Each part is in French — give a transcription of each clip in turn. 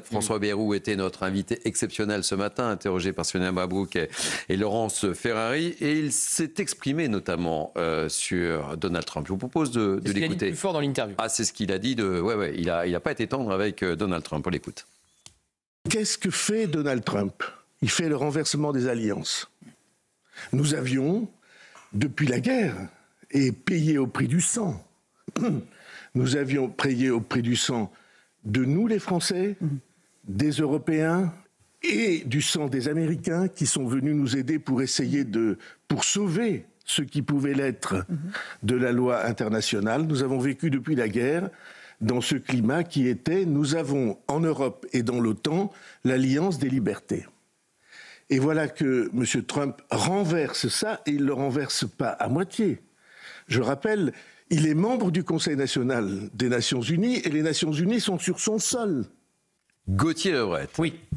François Bayrou était notre invité exceptionnel ce matin, interrogé par Sonia Mabrouk et Laurence Ferrari, et il s'est exprimé notamment sur Donald Trump. Je vous propose de l'écouter. C'est ce qu'il a dit plus fort dans l'interview. Ah, c'est ce qu'il a dit. Il n'a pas été tendre avec Donald Trump. On l'écoute. Qu'est-ce que fait Donald Trump? Il fait le renversement des alliances. Nous avions, depuis la guerre, et payé au prix du sang, nous avions payé au prix du sang de nous les Français, des Européens et du sang des Américains qui sont venus nous aider pour essayer pour sauver ce qui pouvait l'être de la loi internationale. Nous avons vécu depuis la guerre dans ce climat qui était, nous avons en Europe et dans l'OTAN l'alliance des libertés. Et voilà que M. Trump renverse ça, et il ne le renverse pas à moitié. Je rappelle, il est membre du Conseil national des Nations Unies et les Nations Unies sont sur son sol. Gauthier Lebret.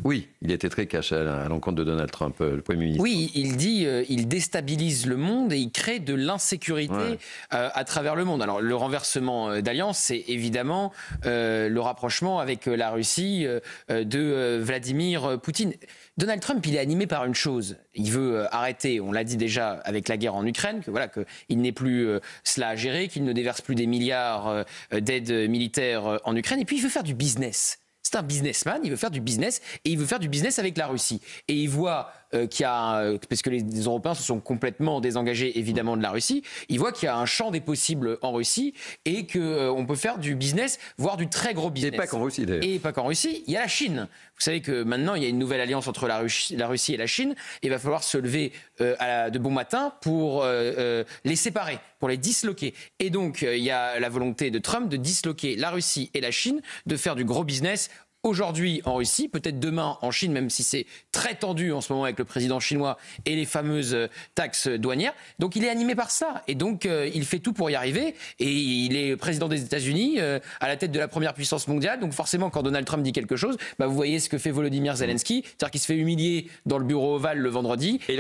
Oui, il était très cash à l'encontre de Donald Trump, le Premier ministre. Oui, il dit il déstabilise le monde et il crée de l'insécurité à travers le monde. Alors le renversement d'alliance, c'est évidemment le rapprochement avec la Russie de Vladimir Poutine. Donald Trump, il est animé par une chose. Il veut arrêter, on l'a dit déjà avec la guerre en Ukraine, qu'il n'ait plus cela à gérer, qu'il ne déverse plus des milliards d'aides militaires en Ukraine. Et puis il veut faire du business. C'est un businessman, il veut faire du business, et il veut faire du business avec la Russie. Et il voit qu'il y a, parce que les Européens se sont complètement désengagés évidemment de la Russie, il voit qu'il y a un champ des possibles en Russie et qu'on peut faire du business, voire du très gros business. Et pas qu'en Russie d'ailleurs. Et pas qu'en Russie, il y a la Chine. Vous savez que maintenant il y a une nouvelle alliance entre la Russie et la Chine, et il va falloir se lever de bon matin pour les séparer, pour les disloquer. Et donc il y a la volonté de Trump de disloquer la Russie et la Chine, de faire du gros business aujourd'hui en Russie, peut-être demain en Chine, même si c'est très tendu en ce moment avec le président chinois et les fameuses taxes douanières. Donc il est animé par ça. Et donc il fait tout pour y arriver. Et il est président des États-Unis, à la tête de la première puissance mondiale. Donc forcément, quand Donald Trump dit quelque chose, vous voyez ce que fait Volodymyr Zelensky. C'est-à-dire qu'il se fait humilier dans le bureau ovale le vendredi. Et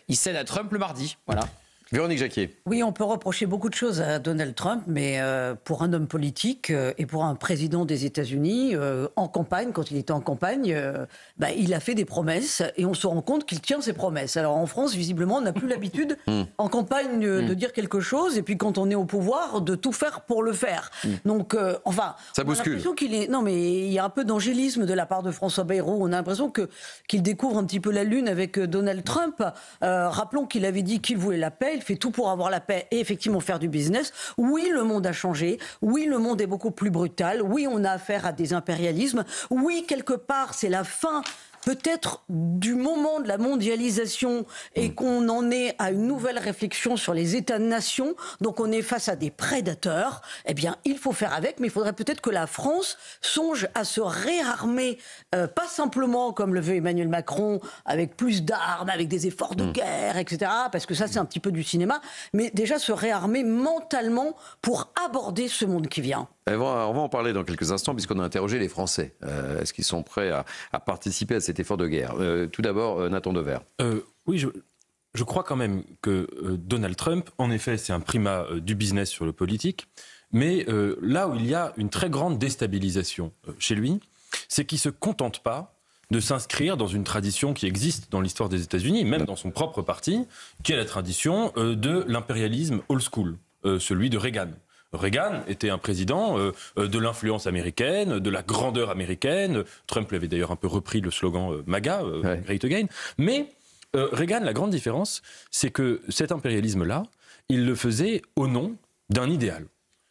il cède à Trump le mardi. Voilà. Véronique Jacquier. Oui, on peut reprocher beaucoup de choses à Donald Trump, mais pour un homme politique et pour un président des États-Unis, en campagne, quand il était en campagne, il a fait des promesses et on se rend compte qu'il tient ses promesses. Alors en France, visiblement, on n'a plus l'habitude en campagne de dire quelque chose et puis quand on est au pouvoir, de tout faire pour le faire. Donc, ça bouscule. Non, mais il y a un peu d'angélisme de la part de François Bayrou. On a l'impression qu'il découvre un petit peu la lune avec Donald Trump. Rappelons qu'il avait dit qu'il voulait la paix. Il fait tout pour avoir la paix et effectivement faire du business. Oui, le monde a changé. Oui, le monde est beaucoup plus brutal. Oui, on a affaire à des impérialismes. Oui, quelque part, c'est la fin peut-être du moment de la mondialisation et qu'on en est à une nouvelle réflexion sur les États-nations. Donc on est face à des prédateurs. Eh bien, il faut faire avec, mais il faudrait peut-être que la France songe à se réarmer, pas simplement comme le veut Emmanuel Macron, avec plus d'armes, avec des efforts de guerre, etc. Parce que ça, c'est un petit peu du cinéma. Mais déjà se réarmer mentalement pour aborder ce monde qui vient. On va en parler dans quelques instants puisqu'on a interrogé les Français. Est-ce qu'ils sont prêts à participer à cet effort de guerre? Tout d'abord, Nathan Dever. Oui, je crois quand même que Donald Trump, en effet, c'est un primat du business sur le politique. Mais là où il y a une très grande déstabilisation chez lui, c'est qu'il ne se contente pas de s'inscrire dans une tradition qui existe dans l'histoire des États-Unis, même dans son propre parti, qui est la tradition de l'impérialisme old school, celui de Reagan. Reagan était un président de l'influence américaine, de la grandeur américaine. Trump l'avait d'ailleurs un peu repris le slogan MAGA, Great Again. Mais Reagan, la grande différence, c'est que cet impérialisme-là, il le faisait au nom d'un idéal.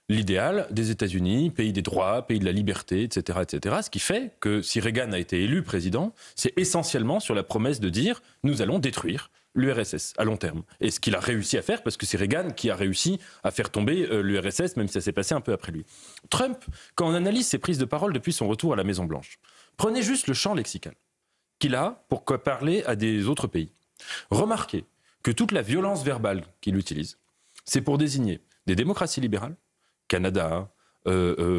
L'idéal des États-Unis, pays des droits, pays de la liberté, etc., etc. Ce qui fait que si Reagan a été élu président, c'est essentiellement sur la promesse de dire « nous allons détruire » l'URSS à long terme. Et ce qu'il a réussi à faire, parce que c'est Reagan qui a réussi à faire tomber l'URSS, même si ça s'est passé un peu après lui. Trump, quand on analyse ses prises de parole depuis son retour à la Maison-Blanche, prenez juste le champ lexical qu'il a pour parler à des autres pays. Remarquez que toute la violence verbale qu'il utilise, c'est pour désigner des démocraties libérales, Canada,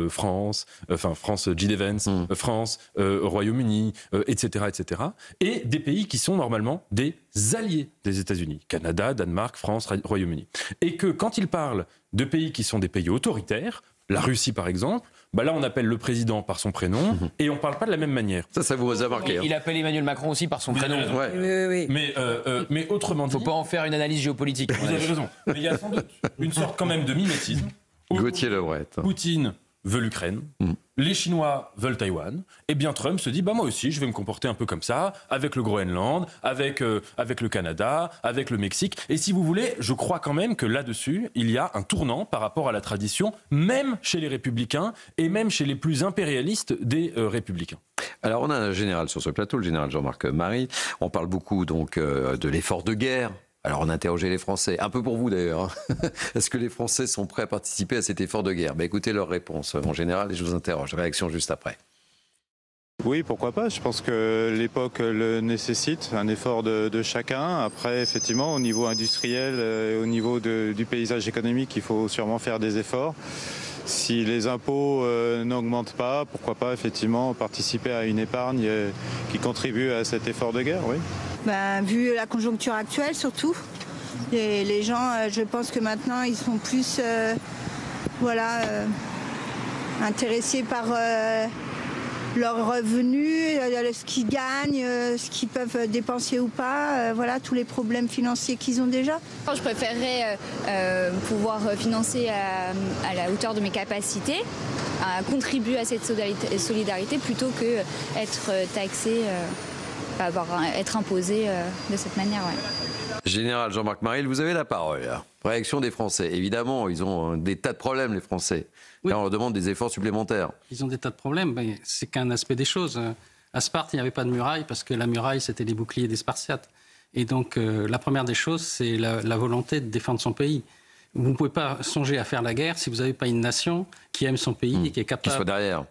France, G. Vance, France, Royaume-Uni, etc., etc., et des pays qui sont normalement des alliés des États-Unis, Canada, Danemark, France, Royaume-Uni. Et que quand il parle de pays qui sont des pays autoritaires, la Russie par exemple, bah là on appelle le président par son prénom et on parle pas de la même manière. Ça vous a marqué. Il appelle Emmanuel Macron aussi par son prénom. Ouais. Mais autrement dit, Faut pas en faire une analyse géopolitique. vous avez raison. Mais il y a sans doute une sorte quand même de mimétisme. Gauthier Lebret. Poutine veut l'Ukraine, les Chinois veulent Taïwan, et bien Trump se dit, bah moi aussi je vais me comporter un peu comme ça, avec le Groenland, avec le Canada, avec le Mexique. Et si vous voulez, je crois quand même que là-dessus, il y a un tournant par rapport à la tradition, même chez les républicains, et même chez les plus impérialistes des républicains. Alors on a un général sur ce plateau, le général Jean-Marc Marie. On parle beaucoup donc de l'effort de guerre. Alors on a interrogé les Français, un peu pour vous d'ailleurs. Est-ce que les Français sont prêts à participer à cet effort de guerre ? Écoutez leur réponse en général et je vous interroge. Réaction juste après. Oui, pourquoi pas. Je pense que l'époque le nécessite, un effort de chacun. Après, effectivement, au niveau industriel, au niveau du paysage économique, il faut sûrement faire des efforts. Si les impôts n'augmentent pas, pourquoi pas effectivement participer à une épargne qui contribue à cet effort de guerre, oui. Vu la conjoncture actuelle surtout, et les gens, je pense que maintenant ils sont plus intéressés par leurs revenus, ce qu'ils gagnent, ce qu'ils peuvent dépenser ou pas, tous les problèmes financiers qu'ils ont déjà. Je préférerais pouvoir financer à la hauteur de mes capacités, à contribuer à cette solidarité plutôt que être taxé, être imposé de cette manière. Ouais. Général Jean-Marc Marie, vous avez la parole. Réaction des Français. Évidemment, ils ont des tas de problèmes, les Français. Oui. Là, on leur demande des efforts supplémentaires. Ils ont des tas de problèmes, mais c'est qu'un aspect des choses. À Sparte, il n'y avait pas de muraille parce que la muraille, c'était les boucliers des Spartiates. Et donc, la première des choses, c'est la volonté de défendre son pays. Vous ne pouvez pas songer à faire la guerre si vous n'avez pas une nation qui aime son pays et qui est capable... Qui soit derrière.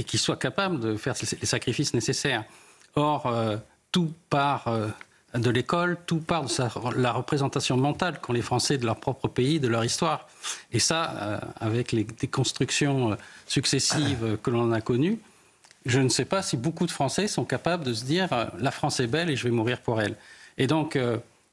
Qui soit capable de faire les sacrifices nécessaires. Or, tout part de l'école, tout part de la représentation mentale qu'ont les Français de leur propre pays, de leur histoire. Et ça, avec les déconstructions successives que l'on a connues, je ne sais pas si beaucoup de Français sont capables de se dire « la France est belle et je vais mourir pour elle ». Et donc,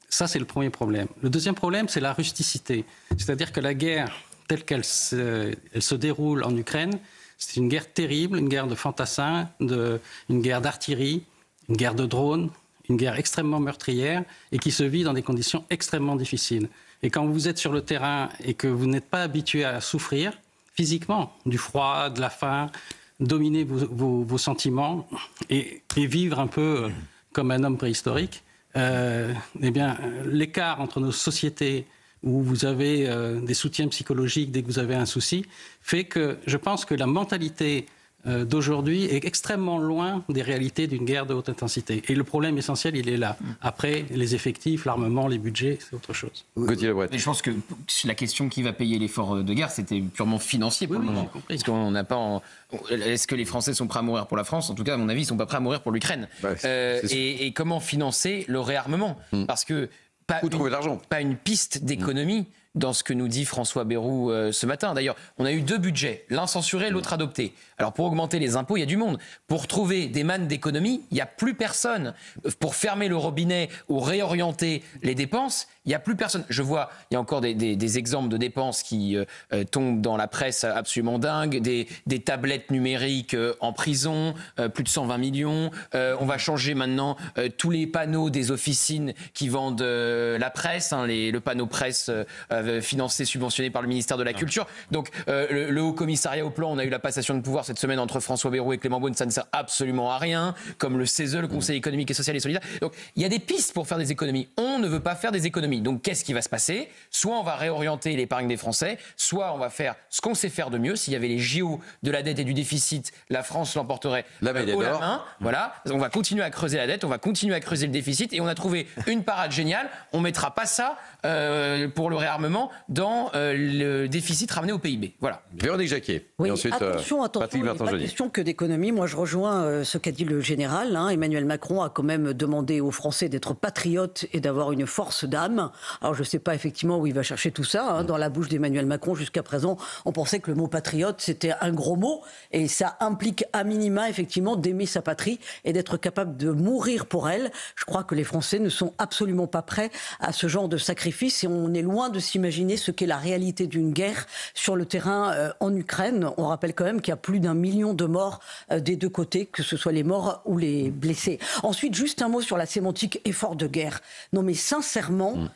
ça, c'est le premier problème. Le deuxième problème, c'est la rusticité. C'est-à-dire que la guerre, telle qu'elle se déroule en Ukraine, c'est une guerre terrible, une guerre de fantassins, une guerre d'artillerie, une guerre de drones, une guerre extrêmement meurtrière et qui se vit dans des conditions extrêmement difficiles. Et quand vous êtes sur le terrain et que vous n'êtes pas habitué à souffrir physiquement, du froid, de la faim, dominer vos sentiments et vivre un peu comme un homme préhistorique, eh bien, l'écart entre nos sociétés où vous avez des soutiens psychologiques dès que vous avez un souci, fait que je pense que la mentalité d'aujourd'hui est extrêmement loin des réalités d'une guerre de haute intensité. Et le problème essentiel, il est là. Après, les effectifs, l'armement, les budgets, c'est autre chose. Gauthier Lebret. Mais je pense que la question qui va payer l'effort de guerre, c'était purement financier pour le moment. Parce qu'on n'a pas... Est-ce que les Français sont prêts à mourir pour la France ? En tout cas, à mon avis, ils ne sont pas prêts à mourir pour l'Ukraine. Et comment financer le réarmement ? Parce que pas une piste d'économie dans ce que nous dit François Bayrou ce matin. D'ailleurs, on a eu 2 budgets, l'un censuré, l'autre adopté. Alors pour augmenter les impôts, il y a du monde. Pour trouver des mannes d'économie, il n'y a plus personne. Pour fermer le robinet ou réorienter les dépenses, il n'y a plus personne. Je vois, il y a encore des exemples de dépenses qui tombent dans la presse absolument dingues, des tablettes numériques en prison, plus de 120 millions. On va changer maintenant tous les panneaux des officines qui vendent la presse, le panneau presse financé, subventionné par le ministère de la Culture. Donc le Haut Commissariat au Plan, on a eu la passation de pouvoir cette semaine entre François Bayrou et Clément Beaune, ça ne sert absolument à rien, comme le CESE, le Conseil économique et social et solidaire. Donc il y a des pistes pour faire des économies. On ne veut pas faire des économies. Donc qu'est-ce qui va se passer ? Soit on va réorienter l'épargne des Français, soit on va faire ce qu'on sait faire de mieux. S'il y avait les JO de la dette et du déficit, la France l'emporterait haut la main. Voilà. On va continuer à creuser la dette, on va continuer à creuser le déficit et on a trouvé une parade géniale. On mettra pas ça pour le réarmement dans le déficit ramené au PIB. Voilà. Véronique Jacquier. Oui, et ensuite, attention, il n'est pas question que d'économie. Moi, je rejoins ce qu'a dit le général. Emmanuel Macron a quand même demandé aux Français d'être patriotes et d'avoir une force d'âme. Alors, je ne sais pas effectivement où il va chercher tout ça. Dans la bouche d'Emmanuel Macron, jusqu'à présent, on pensait que le mot patriote, c'était un gros mot. Et ça implique à minima, effectivement, d'aimer sa patrie et d'être capable de mourir pour elle. Je crois que les Français ne sont absolument pas prêts à ce genre de sacrifice et on est loin de s'imaginer s'imaginer ce qu'est la réalité d'une guerre sur le terrain en Ukraine. On rappelle quand même qu'il y a plus d'1 million de morts des deux côtés, que ce soit les morts ou les blessés. Ensuite, juste un mot sur la sémantique effort de guerre. Non mais sincèrement,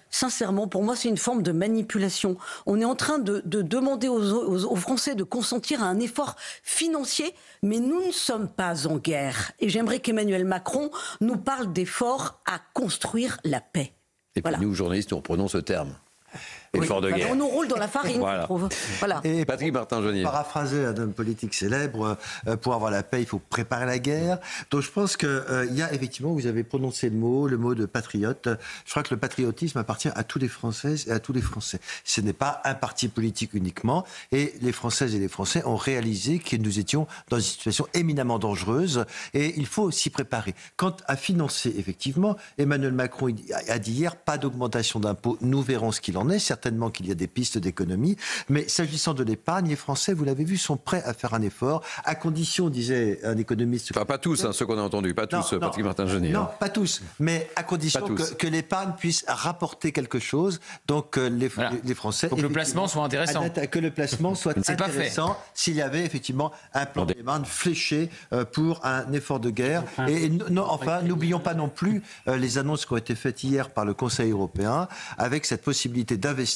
pour moi, c'est une forme de manipulation. On est en train de demander aux Français de consentir à un effort financier, mais nous ne sommes pas en guerre. Et j'aimerais qu'Emmanuel Macron nous parle d'efforts à construire la paix. Et puis nous, journalistes, nous reprenons ce terme. Effort de guerre. On nous roule dans la farine, je trouve. Voilà. Et Patrick Martin-Jeannier. Paraphraser un homme politique célèbre, pour avoir la paix, il faut préparer la guerre. Donc je pense qu'il y a effectivement, vous avez prononcé le mot de patriote. Je crois que le patriotisme appartient à tous les Françaises et à tous les Français. Ce n'est pas un parti politique uniquement. Et les Françaises et les Français ont réalisé que nous étions dans une situation éminemment dangereuse. Et il faut s'y préparer. Quant à financer, effectivement, Emmanuel Macron a dit hier, pas d'augmentation d'impôts. Nous verrons ce qu'il en est. Certainement qu'il y a des pistes d'économie, mais s'agissant de l'épargne, les Français, vous l'avez vu, sont prêts à faire un effort, à condition, disait un économiste... Enfin, pas tous, ceux qu'on a entendus, pas tous, Patrick Martin-Jeannier. Non, pas tous, mais à condition que l'épargne puisse rapporter quelque chose, donc les Français... Faut que le placement soit intéressant. Que le placement soit intéressant s'il y avait effectivement un plan d'épargne fléché pour un effort de guerre. Et n'oublions pas non plus les annonces qui ont été faites hier par le Conseil européen, avec cette possibilité d'investir,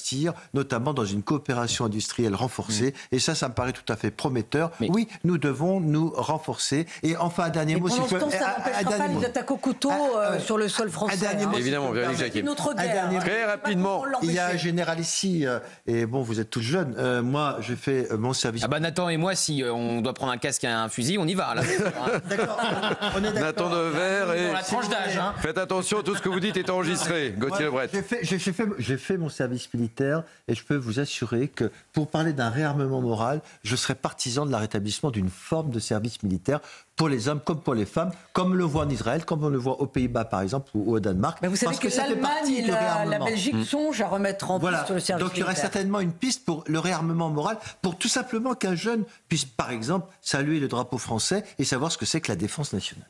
notamment dans une coopération industrielle renforcée. Et ça me paraît tout à fait prometteur. Oui, nous devons nous renforcer. Et enfin, un dernier mot... Pendant ce temps, ça n'empêchera pas les attaques au couteau sur le sol français. Évidemment, Véronique Jacquier. Notre guerre. Très rapidement. Il y a un général ici, et bon, vous êtes tous jeunes. Moi, j'ai fait mon service... Ah bah Nathan et moi, si on doit prendre un casque et un fusil, on y va. Là. D'accord. On est d'accord. Nathan Devers et... Pour la tranche d'âge. Faites attention, tout ce que vous dites est enregistré. Gauthier Lebret. J'ai fait mon service militaire et je peux vous assurer que pour parler d'un réarmement moral, je serais partisan de la rétablissement d'une forme de service militaire pour les hommes comme pour les femmes, comme on le voit en Israël, comme on le voit aux Pays-Bas par exemple ou au Danemark. Mais vous savez que l'Allemagne et la Belgique songent à remettre en place le service militaire. Donc il y aurait certainement une piste pour le réarmement moral, pour tout simplement qu'un jeune puisse par exemple saluer le drapeau français et savoir ce que c'est que la défense nationale.